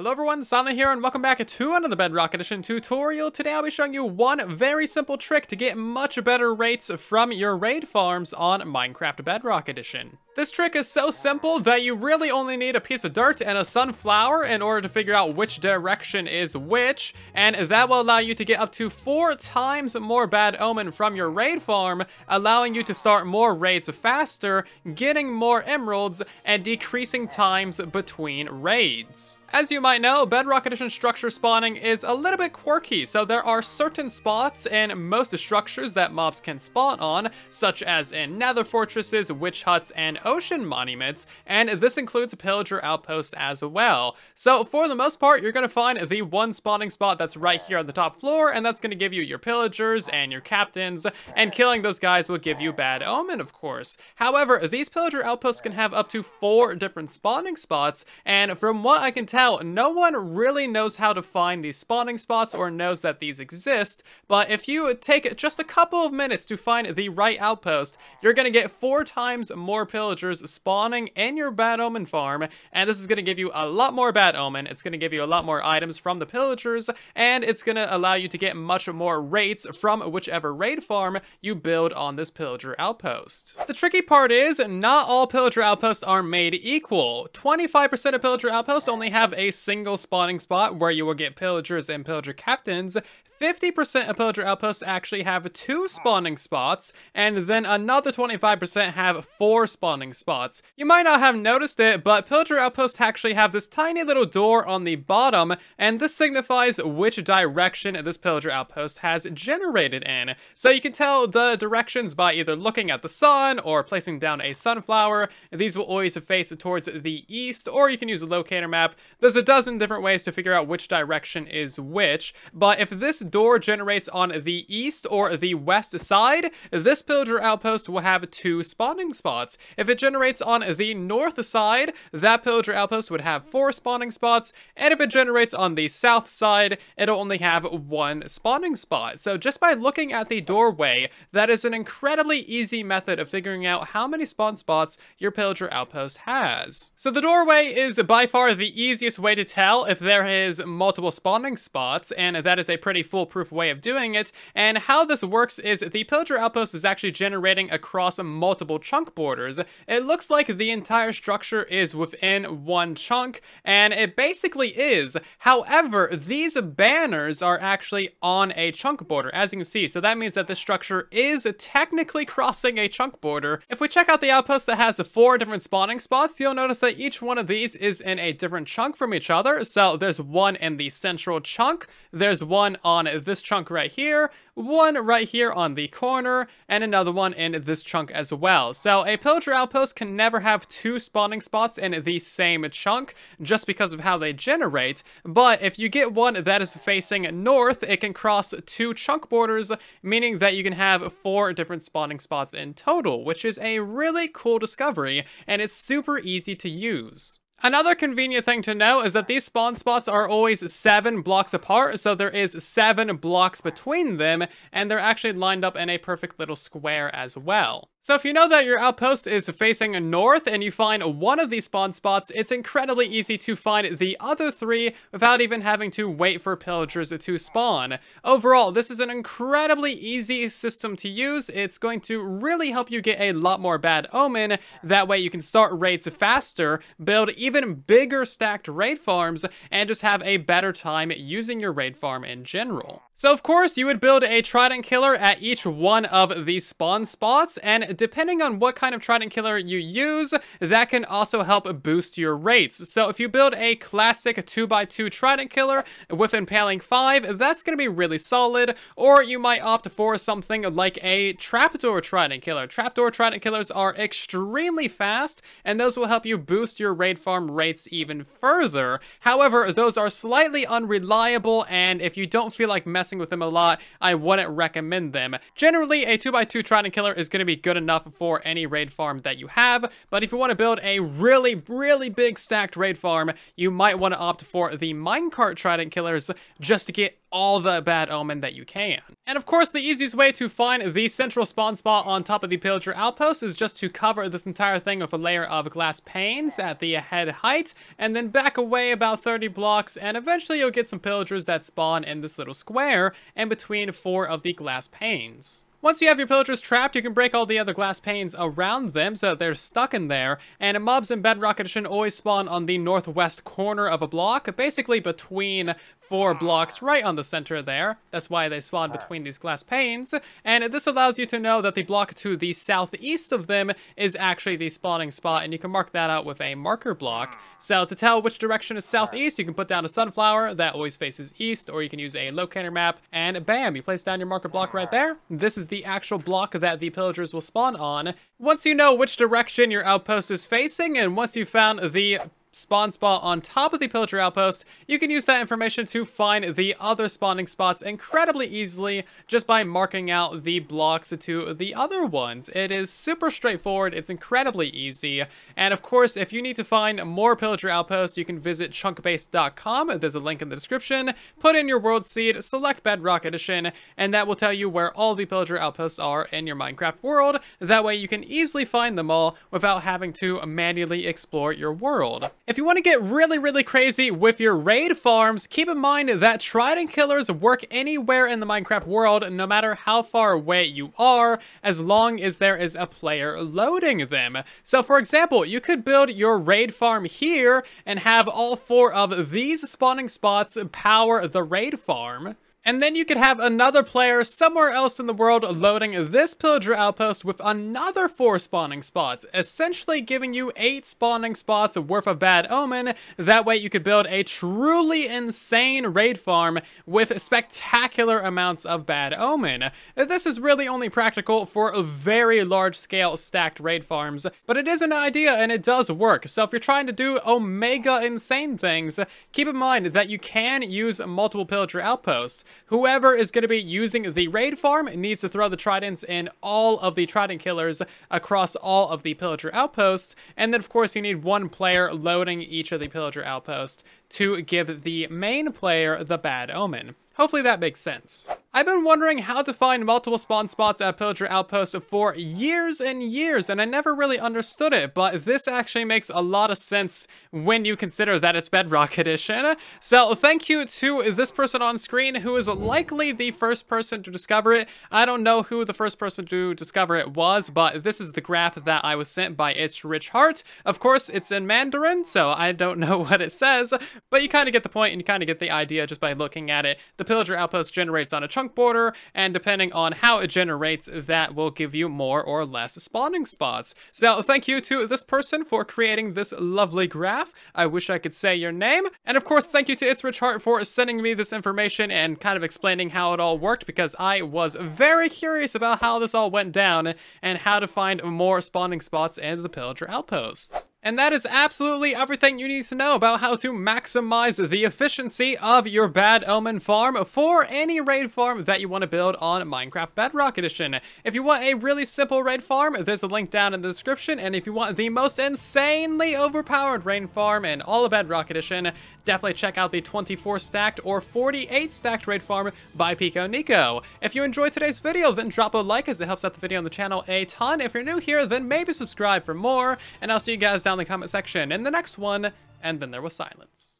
Hello everyone, Silent here, and welcome back to another Bedrock Edition tutorial. Today I'll be showing you one very simple trick to get much better rates from your raid farms on Minecraft Bedrock Edition. This trick is so simple that you really only need a piece of dirt and a sunflower in order to figure out which direction is which, and that will allow you to get up to 4 times more bad omen from your raid farm, allowing you to start more raids faster, getting more emeralds, and decreasing times between raids. As you might know, Bedrock Edition structure spawning is a little bit quirky, so there are certain spots in most structures that mobs can spawn on, such as in nether fortresses, witch huts, and ocean monuments, and this includes pillager outposts as well. So for the most part, you're going to find the one spawning spot that's right here on the top floor, and that's going to give you your pillagers and your captains, and killing those guys will give you bad omen, of course. However, these pillager outposts can have up to 4 different spawning spots, and from what I can tell, no one really knows how to find these spawning spots or knows that these exist, but if you take just a couple of minutes to find the right outpost, you're going to get 4 times more pillagers spawning in your bad omen farm, and this is going to give you a lot more bad omen, it's going to give you a lot more items from the pillagers, and it's going to allow you to get much more rates from whichever raid farm you build on this pillager outpost. The tricky part is, not all pillager outposts are made equal. 25% of pillager outposts only have a single spawning spot where you will get pillagers and pillager captains. 50% of pillager outposts actually have 2 spawning spots, and then another 25% have 4 spawning spots. You might not have noticed it, but pillager outposts actually have this tiny little door on the bottom, and this signifies which direction this pillager outpost has generated in. So you can tell the directions by either looking at the sun or placing down a sunflower. These will always face towards the east, or you can use a locator map. There's a dozen different ways to figure out which direction is which, but if this door generates on the east or the west side, this pillager outpost will have 2 spawning spots. If it generates on the north side, that pillager outpost would have 4 spawning spots, and if it generates on the south side, it'll only have 1 spawning spot. So just by looking at the doorway, that is an incredibly easy method of figuring out how many spawn spots your pillager outpost has. So the doorway is by far the easiest way to tell if there is multiple spawning spots, and that is a pretty foolproof way of doing it. And how this works is the pillager outpost is actually generating across multiple chunk borders. It looks like the entire structure is within one chunk, and it basically is. However, these banners are actually on a chunk border, as you can see. So that means that the structure is technically crossing a chunk border. If we check out the outpost that has 4 different spawning spots, you'll notice that each one of these is in a different chunk from each other. So there's one in the central chunk, there's one on this chunk right here, one right here on the corner, and another one in this chunk as well. So a pillager outpost can never have 2 spawning spots in the same chunk just because of how they generate, but if you get one that is facing north, it can cross 2 chunk borders, meaning that you can have 4 different spawning spots in total, which is a really cool discovery, and it's super easy to use. Another convenient thing to know is that these spawn spots are always 7 blocks apart, so there is 7 blocks between them, and they're actually lined up in a perfect little square as well. So if you know that your outpost is facing north and you find one of these spawn spots, it's incredibly easy to find the other 3 without even having to wait for pillagers to spawn. Overall, this is an incredibly easy system to use. It's going to really help you get a lot more bad omen. That way you can start raids faster, build even bigger stacked raid farms, and just have a better time using your raid farm in general. So of course, you would build a Trident killer at each one of these spawn spots, and depending on what kind of Trident killer you use, that can also help boost your rates. So if you build a classic 2x2 Trident killer with Impaling 5, that's going to be really solid, or you might opt for something like a Trapdoor Trident killer. Trapdoor Trident killers are extremely fast, and those will help you boost your raid farm rates even further. However, those are slightly unreliable, and if you don't feel like messing with them a lot, I wouldn't recommend them. Generally, a 2x2 Trident killer is going to be good enough for any raid farm that you have, but if you want to build a really big stacked raid farm, you might want to opt for the minecart trident killers just to get all the bad omen that you can. And of course, the easiest way to find the central spawn spot on top of the pillager outpost is just to cover this entire thing with a layer of glass panes at the head height, and then back away about 30 blocks, and eventually you'll get some pillagers that spawn in this little square in between 4 of the glass panes. Once you have your pillagers trapped, you can break all the other glass panes around them so that they're stuck in there, and mobs in Bedrock Edition always spawn on the northwest corner of a block, basically between 4 blocks right on the center there. That's why they spawn between these glass panes, and this allows you to know that the block to the southeast of them is actually the spawning spot, and you can mark that out with a marker block. So to tell which direction is southeast, you can put down a sunflower that always faces east, or you can use a locator map, and bam, you place down your marker block right there. This is the actual block that the pillagers will spawn on. Once you know which direction your outpost is facing, and once you've found the spawn spot on top of the pillager outpost, you can use that information to find the other spawning spots incredibly easily just by marking out the blocks to the other ones. It is super straightforward, it's incredibly easy, and of course, if you need to find more pillager outposts, you can visit chunkbase.com. There's a link in the description. Put in your world seed, select Bedrock Edition, and that will tell you where all the pillager outposts are in your Minecraft world. That way you can easily find them all without having to manually explore your world. If you want to get really crazy with your raid farms, keep in mind that trident killers work anywhere in the Minecraft world, no matter how far away you are, as long as there is a player loading them. So for example, you could build your raid farm here and have all 4 of these spawning spots power the raid farm. And then you could have another player somewhere else in the world loading this pillager outpost with another 4 spawning spots, essentially giving you 8 spawning spots worth of bad omen. That way you could build a truly insane raid farm with spectacular amounts of bad omen. This is really only practical for very large scale stacked raid farms, but it is an idea and it does work. So if you're trying to do omega insane things, keep in mind that you can use multiple pillager outposts. Whoever is going to be using the raid farm needs to throw the tridents in all of the trident killers across all of the pillager outposts, and then of course you need 1 player loading each of the pillager outposts to give the main player the bad omen. Hopefully that makes sense. I've been wondering how to find multiple spawn spots at pillager outposts for years and years, and I never really understood it, but this actually makes a lot of sense when you consider that it's Bedrock Edition. So thank you to this person on screen who is likely the first person to discover it. I don't know who the first person to discover it was, but this is the graph that I was sent by ItsRichHeart. Of course, it's in Mandarin, so I don't know what it says, but you kind of get the point and you kind of get the idea just by looking at it. The pillager outpost generates on a chunk border, and depending on how it generates, that will give you more or less spawning spots. So thank you to this person for creating this lovely graph. I wish I could say your name. And of course, thank you to ItsRichHeart for sending me this information and kind of explaining how it all worked, because I was very curious about how this all went down and how to find more spawning spots in the pillager outposts. And that is absolutely everything you need to know about how to maximize the efficiency of your bad omen farm for any raid farm that you want to build on Minecraft Bedrock Edition. If you want a really simple raid farm, there's a link down in the description, and if you want the most insanely overpowered raid farm in all of Bedrock Edition, definitely check out the 24 stacked or 48 stacked raid farm by Pico Nico. If you enjoyed today's video, then drop a like as it helps out the video on the channel a ton. If you're new here, then maybe subscribe for more, and I'll see you guys down in the comment section in the next one, and then there was silence.